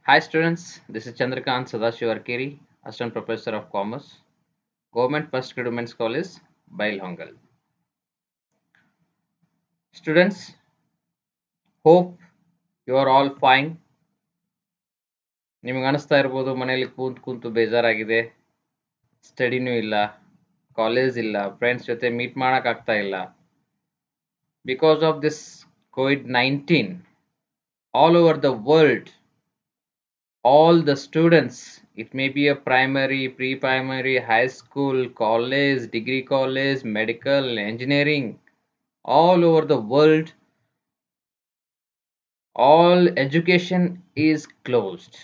Hi students, this is Chandrakant Sadashivarkeri, Assistant Professor of Commerce, Government Postgraduate Women's College, Bailhongal. Students, hope you are all fine. ನಿಮಗೆ ಅನಿಸ್ತಾ ಇರಬಹುದು ಮನೆಯಲ್ಲಿ ಕೂತು ಬೇಜಾರಾಗಿದೆ, ಸ್ಟಡಿನೂ ಇಲ್ಲ, ಕಾಲೇಜ್ ಇಲ್ಲ, ಫ್ರೆಂಡ್ಸ್ ಜೊತೆ ಮೀಟ್ ಮಾಡಕ್ ಆಗ್ತಾ ಇಲ್ಲ. Because of this COVID-19, all over the world, all the students, it may be a primary, pre-primary, high school, college, degree college, medical, engineering, all over the world, all education is closed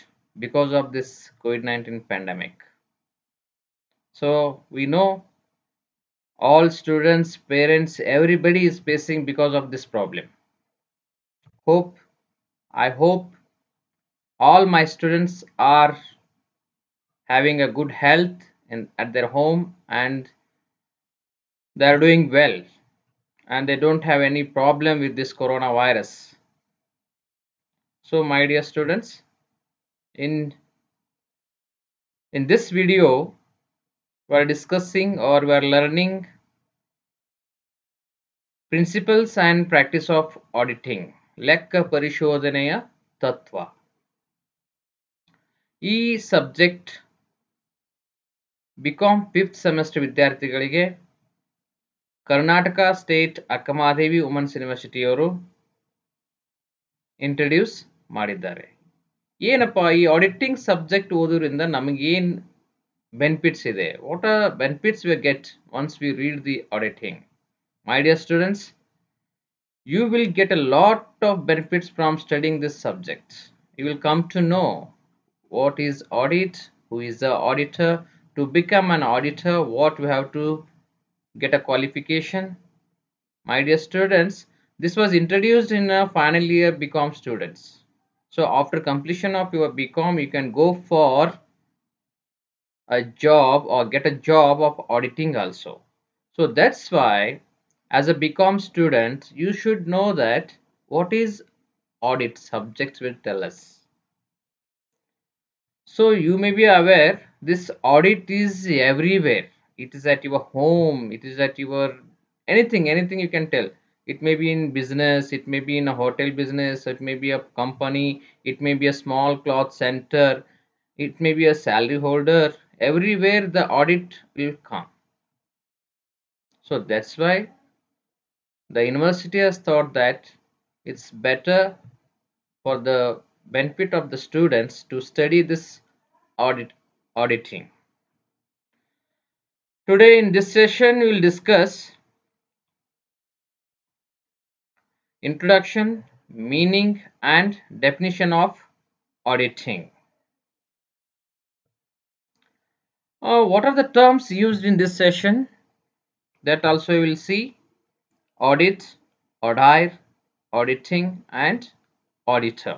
because of this COVID-19 pandemic. So we know all students, parents, everybody is facing because of this problem. I hope all my students are having a good health at their home and they are doing well and they don't have any problem with this coronavirus. So my dear students, in this video we are discussing or we are learning principles and practice of auditing, ಲೆಕ್ಕ ಪರಿಶೋಧನೆಯ ತತ್ವ. ಈ subject BCom 5th semester ವಿದ್ಯಾರ್ಥಿಗಳಿಗೆ Karnataka state Akkamahadevi women's ಯೂನಿವರ್ಸಿಟಿಯವರು introduce ಮಾಡಿದ್ದಾರೆ. ಏನಪ್ಪಾ ಈ auditing subject ಓದೋದ್ರಿಂದ ನಮಗೇನು ಬೆನಿಫಿಟ್ಸ್ ಇದೆ? What are benefits we get once we read the auditing? My dear students, you will get a lot of benefits from studying this subject. You will come to know what is audit, who is the auditor, to become an auditor, what we have to get a qualification. My dear students, this was introduced in a final year BCom students. So after completion of your BCom, you can go for a job or get a job of auditing also. So that's why as a BCom student, you should know that what is audit subjects will tell us. So you may be aware this audit is everywhere. It is at your home, it is at your anything you can tell. It may be in business, it may be in a hotel business, it may be a company, it may be a small cloth center, it may be a salary holder. Everywhere the audit will come. So that's why the university has thought that it's better for the benefit of the students to study this auditing. Today in this session we will discuss introduction, meaning and definition of auditing. What are the terms used in this session? That also we will see. Audit, audire, auditing and auditor.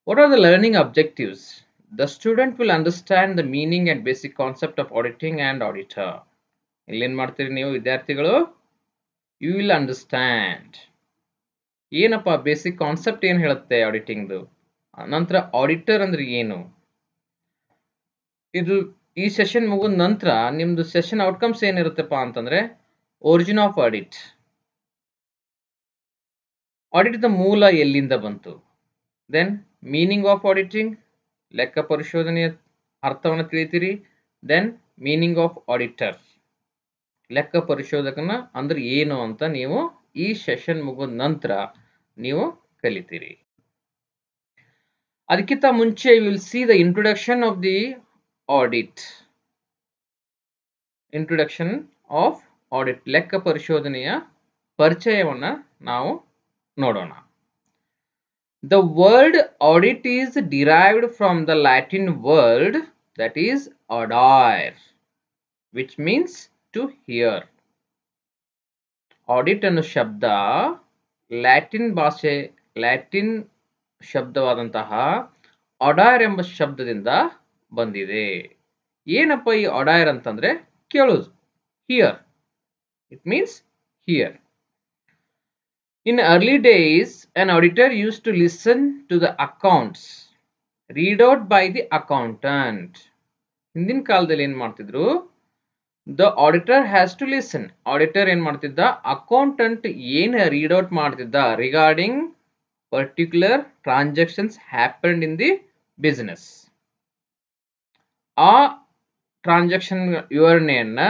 What are the learning objectives? The student will understand the meaning and basic concept of auditing and auditor. Illen ಮಾಡ್ತೀರಿ ನೀವು ವಿದ್ಯಾರ್ಥಿಗಳು? You will understand. ಏನಪ್ಪ basic concept ಏನು ಹೇಳುತ್ತೆ ಆಡಿಟಿಂಗ್ದು? ನಂತರ auditor ಅಂದ್ರೆ ಏನು? ಇದು ಈ ಸೆಷನ್ ಮುಗಿದ ನಂತರ ನಿಮ್ದು ಸೆಷನ್ ಔಟ್ಕಮ್ಸ್ ಏನಿರುತ್ತಪ್ಪ ಅಂತಂದ್ರೆ origin of audit. Audit the ಮೂಲ ಎಲ್ಲಿಂದ ಬಂತು? ದೆನ್ ಮೀನಿಂಗ್ ಆಫ್ ಆಡಿಟಿಂಗ್, ಲೆಕ್ಕ ಪರಿಶೋಧನೆಯ ಅರ್ಥವನ್ನು ತಿಳಿತೀರಿ. ದೆನ್ ಮೀನಿಂಗ್ ಆಫ್ ಆಡಿಟರ್, ಲೆಕ್ಕ ಪರಿಶೋಧಕನ ಅಂದ್ರೆ ಏನು ಅಂತ ನೀವು ಈ ಸೆಷನ್ ಮುಗಿದ ನಂತರ ನೀವು ಕಲಿತೀರಿ. ಅದಕ್ಕಿಂತ ಮುಂಚೆ you will see the introduction of the audit. Introduction of audit, ಲೆಕ್ಕ ಪರಿಶೋಧನೆಯ ಪರಿಚಯವನ್ನ ನಾವು ನೋಡೋಣ. The word audit is derived from the Latin word that is audire, which means to hear. Audit ಅನ್ನೋ ಶಬ್ದ ಲ್ಯಾಟಿನ್ ಶಬ್ದವಾದಂತಹ audire ಎಂಬ ಶಬ್ದದಿಂದ ಬಂದಿದೆ. ಏನಪ್ಪ ಈ audire ಅಂತಂದ್ರೆ ಕೇಳೋದು, hear. It means hear. In early days, an auditor used to listen to the accounts read out by the accountant. ಹಿಂದಿನ ಕಾಲದಲ್ಲಿ ಏನು ಮಾಡ್ತಿದ್ರು, the auditor has to listen. Auditor ಏನು ಮಾಡ್ತಿದ್ದ, ಅಕೌಂಟೆಂಟ್ ಏನು ರೀಡ್ ಔಟ್ ಮಾಡ್ತಿದ್ದ regarding particular transactions happened in the business, ಆ transaction ವಿವರಣೆಯನ್ನ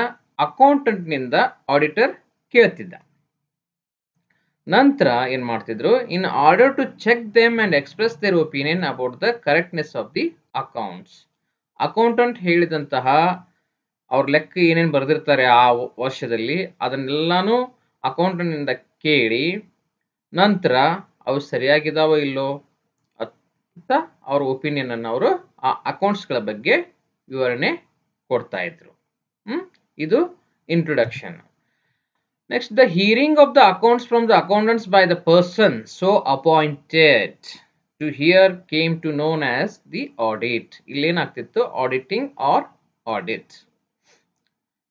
ಅಕೌಂಟೆಂಟ್ನಿಂದ ಆಡಿಟರ್ ಕೇಳ್ತಿದ್ದ. ನಂತರ ಏನು ಮಾಡ್ತಿದ್ರು, in order to check them and express their opinion about the correctness of the accounts. Accountant ಹೇಳಿದಂತಹ ಅವ್ರ ಲೆಕ್ಕ ಏನೇನು ಬರೆದಿರ್ತಾರೆ ಆ ವರ್ಷದಲ್ಲಿ ಅದನ್ನೆಲ್ಲಾನು ಅಕೌಂಟೆಂಟ್ನಿಂದ ಕೇಳಿ ನಂತರ ಅವು ಸರಿಯಾಗಿದ್ದಾವೋ ಇಲ್ಲೋ ಅಂತ ಅವ್ರ ಒಪಿನಿಯನ್ ಅನ್ನು ಅವರು ಆ ಅಕೌಂಟ್ಸ್ಗಳ ಬಗ್ಗೆ ವಿವರಣೆ ಕೊಡ್ತಾ ಇದ್ರು. ಇದು introduction. Next, the hearing of the accounts from the accountants by the person so appointed to hear came to known as the audit. ಇಲ್ಲೇನಾಗ್ತಿತ್ತು, auditing or audit.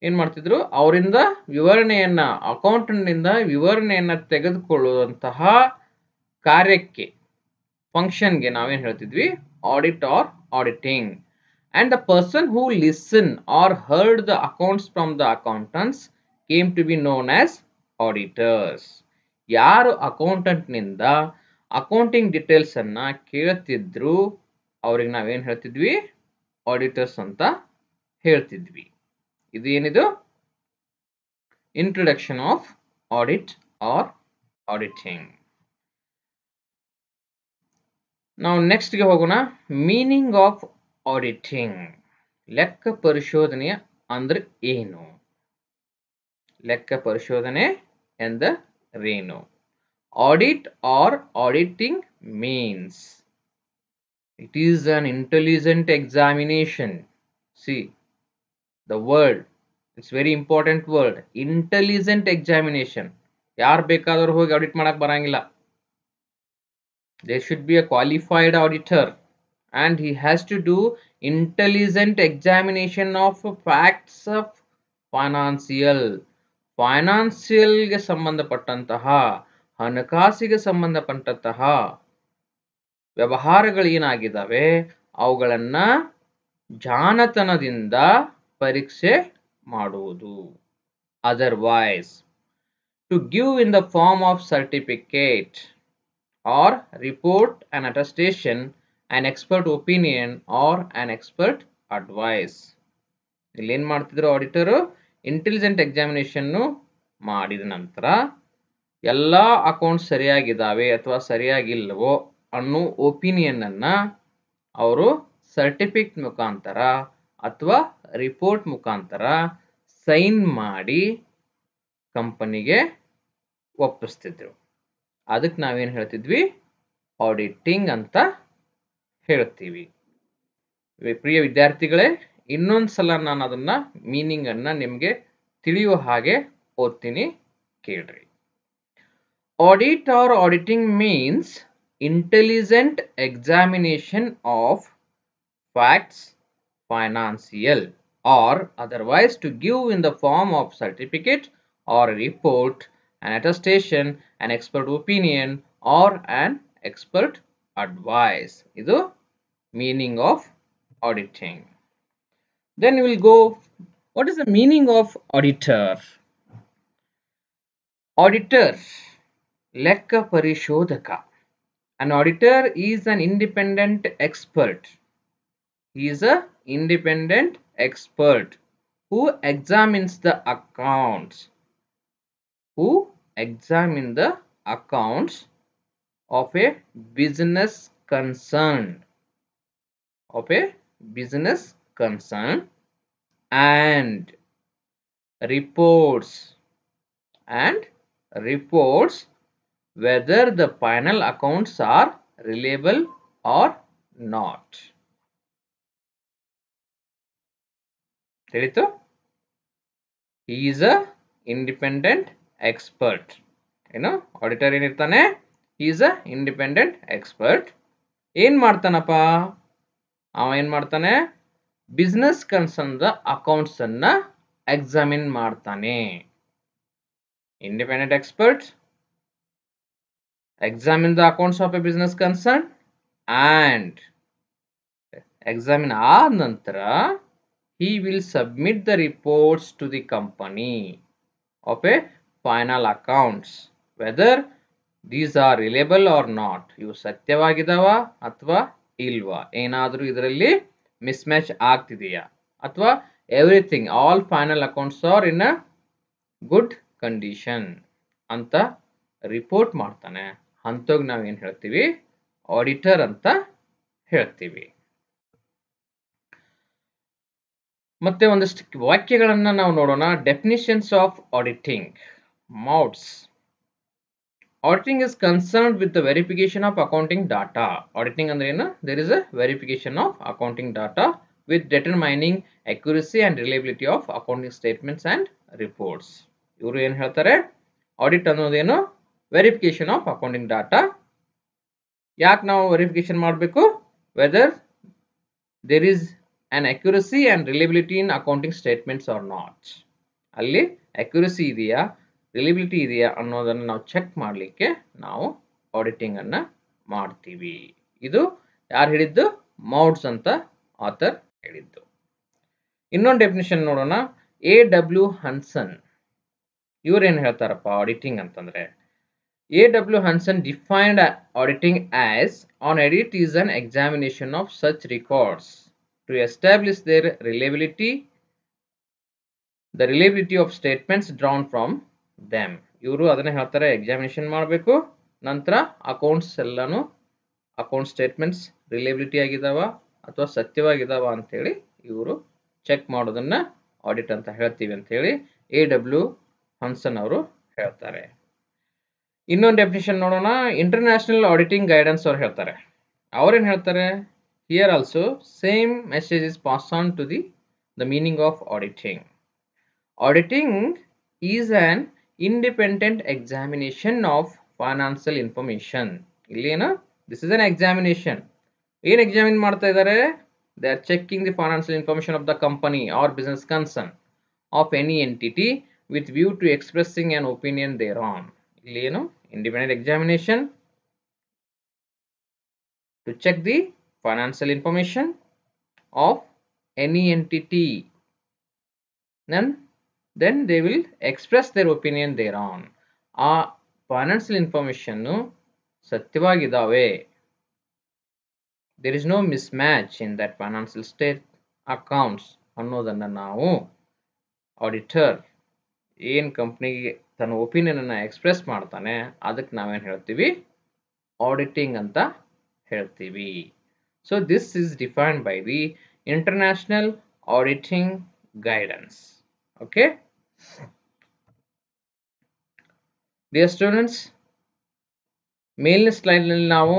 ಏನು ಮಾಡ್ತಿದ್ರು, ಅವರಿಂದ ವಿವರಣೆಯನ್ನ ಅಕೌಂಟೆಂಟ್ನಿಂದ ವಿವರಣೆಯನ್ನ ತೆಗೆದುಕೊಳ್ಳುವಂತಹ ಕಾರ್ಯಕ್ಕೆ ಫಂಕ್ಷನ್ಗೆ ನಾವೇನು ಹೇಳ್ತಿದ್ವಿ, audit or auditing. And the person who listened or heard the accounts from the accountants came to be known as auditors. ಯಾರು ಅಕೌಂಟೆಂಟ್ನಿಂದ accounting details ಅನ್ನ ಕೇಳ್ತಿದ್ರು ಅವ್ರಿಗೆ ನಾವೇನು ಹೇಳ್ತಿದ್ವಿ, ಆಡಿಟರ್ಸ್ ಅಂತ ಹೇಳ್ತಿದ್ವಿ. ಇದು ಏನಿದು, introduction of audit or auditing. ನಾವು ನೆಕ್ಸ್ಟ್ಗೆ ಹೋಗೋಣ. Meaning of auditing. ಲೆಕ್ಕ ಪರಿಶೋಧನೆ ಅಂದ್ರೆ ಏನು? ಲೆಕ್ಕ ಪರಿಶೋಧನೆ ಎಂದರೇನು? Audit or auditing means it is an intelligent examination. See the word, it's very important word, intelligent examination. ಯಾರು ಬೇಕಾದರೂ ಹೋಗಿ ಆಡಿಟ್ ಮಾಡಕ್ ಬರಂಗಿಲ್ಲ. There should be a qualified auditor and he has to do intelligent examination of facts of ಫೈನಾನ್ಸಿಯಲ್ಗೆ ಸಂಬಂಧಪಟ್ಟಂತಹ, ಹಣಕಾಸಿಗೆ ಸಂಬಂಧಪಟ್ಟಂತಹ ವ್ಯವಹಾರಗಳು ಏನಾಗಿದ್ದಾವೆ ಅವುಗಳನ್ನ ಜಾಣತನದಿಂದ ಪರೀಕ್ಷೆ ಮಾಡುವುದು. Otherwise to give in the form of certificate or report, an attestation, an expert opinion or an expert advice. ಇಲ್ಲಿ ಏನು ಮಾಡ್ತಿದ್ರು ಆಡಿಟರು, ಇಂಟೆಲಿಜೆಂಟ್ ಎಕ್ಸಾಮಿನೇಷನ್ ಮಾಡಿದ ನಂತರ ಎಲ್ಲ ಅಕೌಂಟ್ಸ್ ಸರಿಯಾಗಿದ್ದಾವೆ ಅಥವಾ ಸರಿಯಾಗಿಲ್ಲವೋ ಅನ್ನೋ ಒಪಿನಿಯನ್ ಅನ್ನ ಅವರು ಸರ್ಟಿಫಿಕೇಟ್ ಮುಖಾಂತರ ಅಥವಾ ರಿಪೋರ್ಟ್ ಮುಖಾಂತರ ಸೈನ್ ಮಾಡಿ ಕಂಪನಿಗೆ ಒಪ್ಪಿಸ್ತಿದ್ರು. ಅದಕ್ಕೆ ನಾವೇನು ಹೇಳ್ತಿದ್ವಿ, ಆಡಿಟಿಂಗ್ ಅಂತ ಹೇಳ್ತೀವಿ. ಪ್ರಿಯ ವಿದ್ಯಾರ್ಥಿಗಳೇ, ಇನ್ನೊಂದು ಸಲ ನಾನು ಅದನ್ನ ಮೀನಿಂಗ್ ಅನ್ನ ನಿಮಗೆ ತಿಳಿಯುವ ಹಾಗೆ ಓದ್ತೀನಿ, ಕೇಳ್ರಿ. Audit or auditing means intelligent examination of facts financial or otherwise to give in the form of certificate or report, an attestation, an expert opinion or an expert advice. Idu meaning of auditing. Then we will go, what is the meaning of auditor? Auditor, lekka parishodhaka. An auditor is an independent expert. He is an independent expert who examines the accounts. Who examine the accounts of a business concern, and reports whether the final accounts are reliable or not. ತಿಳಿತು? He is a independent expert. ಏನು auditor ಏನಿರ್ತಾನೆ, is a independent expert. ಏನ್ ಮಾಡ್ತಾನಪ್ಪ ಅವ, ಏನ್ ಮಾಡ್ತಾನೆ, business concern accounts ಅನ್ನ examine ಮಾಡ್ತಾನೆ. Independent expert examine the accounts of a business concern and examine ಆದ ನಂತರ he will submit the reports to the company of a final accounts whether these are reliable or not. ಇವು ಸತ್ಯವಾಗಿದಾವ ಅಥವಾ ಇಲ್ವಾ, ಏನಾದರೂ ಇದರಲ್ಲಿ ಮಿಸ್ಮ್ಯಾಚ್ ಆಗ್ತಿದೆಯಾ, ಅಥವಾ everything all final accounts are in a good condition ಅಂತ ರಿಪೋರ್ಟ್ ಮಾಡ್ತಾನೆ. ಅಂಥೋಗಿ ನಾವೇನು ಹೇಳ್ತೀವಿ, ಆಡಿಟರ್ ಅಂತ ಹೇಳ್ತೀವಿ. ಮತ್ತೆ ಒಂದಷ್ಟು ವಾಕ್ಯಗಳನ್ನು ನಾವು ನೋಡೋಣ. Definitions of auditing. Mautz. Auditing is concerned with the verification of accounting data. Auditing ಅಂದ್ರೆ ಏನು? There is a verification of accounting data with determining accuracy and reliability of accounting statements and reports. ಇವರು ಏನು ಹೇಳ್ತಾರೆ, audit ಅನ್ನೋದೇನು, verification of accounting data. ಯಾಕೆ ನಾವು verification ಮಾಡಬೇಕು? Whether there is an accuracy and reliability in accounting statements or not. ಅಲ್ಲಿ accuracy ಇದೆಯಾ, reliability ಇದೆಯಾ ಅನ್ನೋದನ್ನು ನಾವು ಚೆಕ್ ಮಾಡಲಿಕ್ಕೆ ನಾವು ಆಡಿಟಿಂಗ್ ಅನ್ನ ಮಾಡ್ತೀವಿ. ಇದು ಯಾರು ಹೇಳಿದ್ದು? ಮೌಡ್ಸ್ ಅಂತ ಆಥರ್ ಹೇಳಿದ್ದು. ಇನ್ನೊಂದು ಡೆಫಿನಿಷನ್ ನೋಡೋಣ. A.W. ಹನ್ಸನ್ ಇವ್ರೇನು ಹೇಳ್ತಾರಪ್ಪ ಆಡಿಟಿಂಗ್ ಅಂತಂದ್ರೆ, A.W. Hanson defined auditing as an audit is an examination of such records to establish their reliability, the reliability of statements drawn from them. ಇವರು ಅದನ್ನ ಹೇಳ್ತಾರೆ, ಎಕ್ಸಾಮಿನೇಷನ್ ಮಾಡಬೇಕು, ನಂತರ ಅಕೌಂಟ್ಸ್ ಎಲ್ಲಾನು ಅಕೌಂಟ್ ಸ್ಟೇಟ್ಮೆಂಟ್ಸ್ ರಿಲೇಬಿಲಿಟಿ ಆಗಿದಾವ ಅಥವಾ ಸತ್ಯವಾಗಿದಾವ ಅಂತೇಳಿ ಇವರು ಚೆಕ್ ಮಾಡೋದನ್ನ ಆಡಿಟ್ ಅಂತ ಹೇಳ್ತೀವಿ ಅಂತ ಹೇಳಿ A.W. ಹನ್ಸನ್ ಅವರು ಹೇಳ್ತಾರೆ. ಇನ್ನೊಂದು ಡೆಫಿನಿಷನ್ ನೋಡೋಣ. ಇಂಟರ್ನ್ಯಾಷನಲ್ ಆಡಿಟಿಂಗ್ ಗೈಡೆನ್ಸ್ ಅವ್ರು ಹೇಳ್ತಾರೆ. ಅವ್ರೇನು ಹೇಳ್ತಾರೆ, here also same message is pass on to the meaning of auditing. Auditing is an independent examination of financial information. ಇಲ್ಲಿ ಏನು, this is an examination. ಏನು ಎಕ್ಸಾಮಿನ್ ಮಾಡ್ತಾ ಇದ್ದಾರೆ? They are checking the financial information of the company or business concern of any entity with view to expressing an opinion thereon. ಇಲ್ಲಿ ಏನು, independent examination to check the financial information of any entity. Then they will express their opinion thereon. ಆ financial information ಸತ್ಯವಾಗಿದ್ದಾವೆ, there is no mismatch in that financial state accounts ಅನ್ನೋದನ್ನು ನಾವು auditor ಏನು ಕಂಪ್ನಿಗೆ ತನ್ನ opinion ಅನ್ನು ಎಕ್ಸ್ಪ್ರೆಸ್ ಮಾಡ್ತಾನೆ ಅದಕ್ಕೆ ನಾವೇನು ಹೇಳ್ತೀವಿ, ಆಡಿಟಿಂಗ್ ಅಂತ ಹೇಳ್ತೀವಿ. So this is defined by the international auditing guidance. Okay dear students, ಮೇಲಿನ ಸ್ಲೈಡ್ನಲ್ಲಿ ನಾವು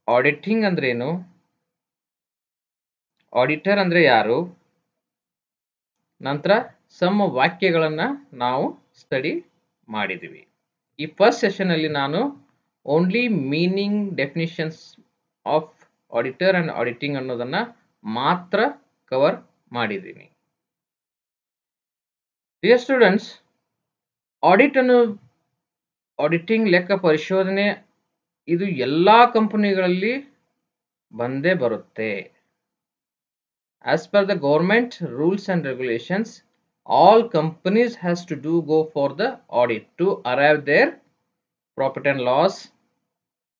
ಆಡಿಟಿಂಗ್ ಅಂದ್ರೆ ಏನು, ಆಡಿಟರ್ ಅಂದ್ರೆ ಯಾರು, ನಂತರ ಸಮ ವಾಕ್ಯಗಳನ್ನು ನಾವು ಸ್ಟಡಿ ಮಾಡಿದ್ದೀವಿ. ಈ ಫಸ್ಟ್ ಸೆಷನ್ ಅಲ್ಲಿ ನಾನು only meaning, definitions of auditor and auditing ಅನ್ನೋದನ್ನ ಮಾತ್ರ ಕವರ್ ಮಾಡಿದ್ದೀನಿ. ಡಿಯರ್ ಸ್ಟೂಡೆಂಟ್ಸ್, ಆಡಿಟ್ ಅನ್ನು ಆಡಿಟಿಂಗ್ ಲೆಕ್ಕ ಪರಿಶೋಧನೆ ಇದು ಎಲ್ಲ ಕಂಪನಿಗಳಲ್ಲಿ ಬಂದೇ ಬರುತ್ತೆ. As per the government rules and regulations, all companies has to go for the audit to arrive their profit and loss,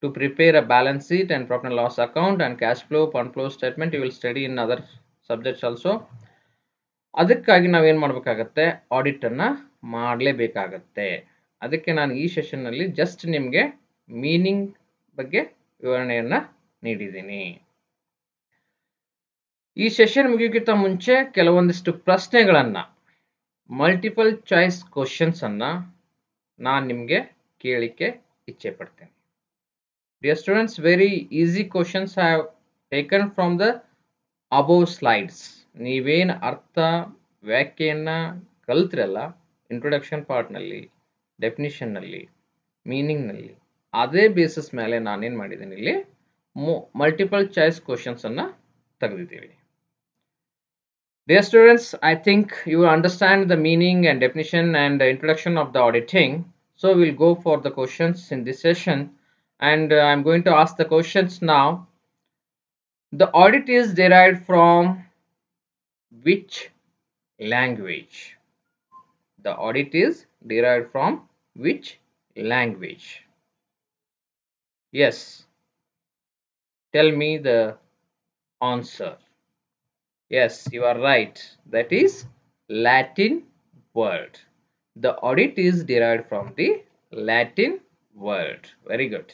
to prepare a balance sheet and profit and loss account and cash flow, fund flow statement. You will study in other subjects also. ಅದಕ್ಕಾಗಿ ನಾವೇನು ಮಾಡಬೇಕಾಗತ್ತೆ, audit ಅನ್ನ ಮಾಡಲೇಬೇಕಾಗತ್ತೆ. ಅದಕ್ಕೆ ನಾನು ಈ ಸೆಷನ್ನಲ್ಲಿ just ನಿಮಗೆ meaning ಬಗ್ಗೆ ವಿವರಣೆಯನ್ನ ನೀಡಿದ್ದೀನಿ. ಈ ಸೆಷನ್ ಮುಗಿಯೋಕ್ಕಿಂತ ಮುಂಚೆ ಕೆಲವೊಂದಿಷ್ಟು ಪ್ರಶ್ನೆಗಳನ್ನ, ಮಲ್ಟಿಪಲ್ ಚಾಯ್ಸ್ ಕ್ವಶನ್ಸ್ ಅನ್ನ ನಾನು ನಿಮಗೆ ಕೇಳಿಕ್ಕೆ ಇಚ್ಛೆ ಪಡ್ತೇನೆ. Dear students, very easy questions I have taken from the above slides. ನೀವೇನು ಅರ್ಥ ವ್ಯಾಖ್ಯೆಯನ್ನ ಕಲ್ತ್ರಲ್ಲ ಇಂಟ್ರೊಡಕ್ಷನ್ ಪಾರ್ಟ್ನಲ್ಲಿ, ಡೆಫಿನಿಷನ್ನಲ್ಲಿ, ಮೀನಿಂಗ್ನಲ್ಲಿ, ಅದೇ ಬೇಸಿಸ್ ಮೇಲೆ ನಾನೇನು ಮಾಡಿದ್ದೀನಿ, ಇಲ್ಲಿ ಮಲ್ಟಿಪಲ್ ಚಾಯ್ಸ್ ಕ್ವಶನ್ಸ್ ಅನ್ನ ತೆಗೆದಿದ್ದೀವಿ. Dear students, I think you understand the meaning and definition and the introduction of the auditing. So we'll go for the questions in this session. and I'm going to ask the questions now. The audit is derived from which language? The audit is derived from which language? Yes, tell me the answer. Yes, you are right. That is Latin word. The audit is derived from the Latin word. Very good.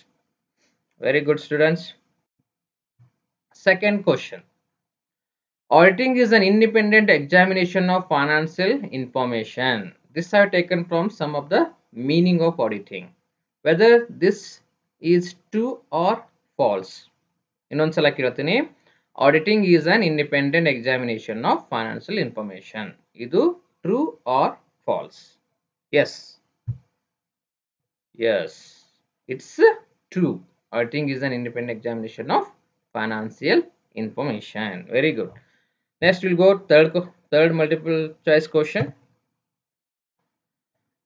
Very good, students. Second question. Auditing is an independent examination of financial information. This I have taken from some of the meaning of auditing. Whether this is true or false. Innondsala ಕೇಳ್ತೀನಿ. Auditing is an independent examination of financial information. Idu true or false? Yes. Yes. It's true. Auditing is an independent examination of financial information. Very good. Next we'll go third multiple choice question.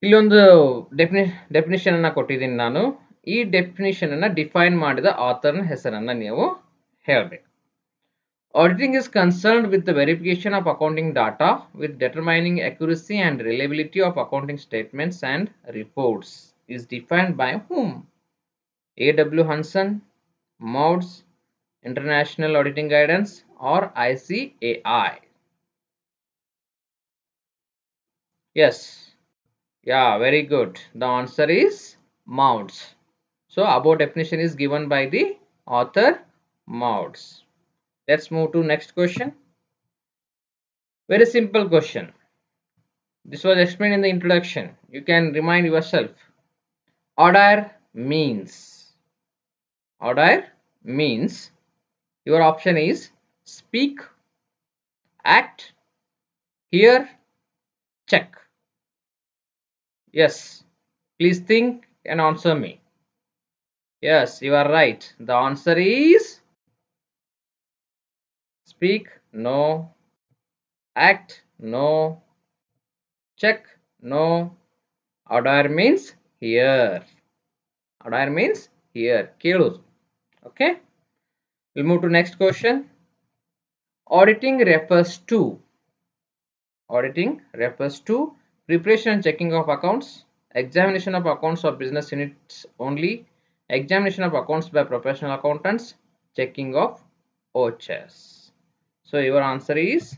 ಇಲ್ಲೊಂದು definition ಅನ್ನ ಕೊಟ್ಟಿದ್ದೀನಿ ನಾನು. ಈ definition ಅನ್ನ define ಮಾಡಿದ ಆಥರ್ನ ಹೆಸರನ್ನ ನೀವು ಹೇಳಬೇಕು. Auditing is concerned with the verification of accounting data, with determining accuracy and reliability of accounting statements and reports. Is defined by whom? A.W. Hansen, Modes, International Auditing Guidance, or ICAI? Yes. Yeah, very good. The answer is Modes. So above definition is given by the author Modes. Let's move to next question. Very simple question. This was explained in the introduction. You can remind yourself. Order means. Order means. Your option is speak, act, hear, check. Yes. Please think and answer me. Yes, you are right. The answer is speak, no. Act, no. Check, no. Order means hear. Order means hear. Keludu. Okay. We'll move to next question. Auditing refers to. Auditing refers to preparation and checking of accounts, examination of accounts of business units only, examination of accounts by professional accountants, checking of OHS. So your answer is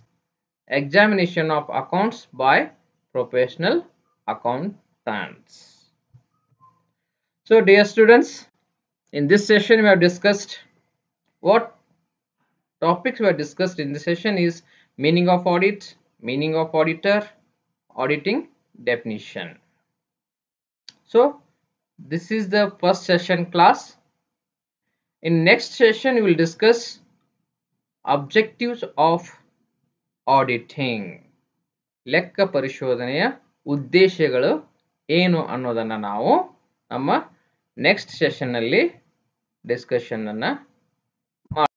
examination of accounts by professional accountants. So dear students, in this session we have discussed what topics were discussed in this session is meaning of audit, meaning of auditor, auditing definition. So this is the first session class. In next session we will discuss objectives of auditing. ಲೆಕ್ಕ ಪರಿಶೋಧನೆಯ ಉದ್ದೇಶಗಳು ಏನು ಅನ್ನೋದನ್ನ ನಾವು ನಮ್ಮ next session ನಲ್ಲಿ discussion ಅನ್ನ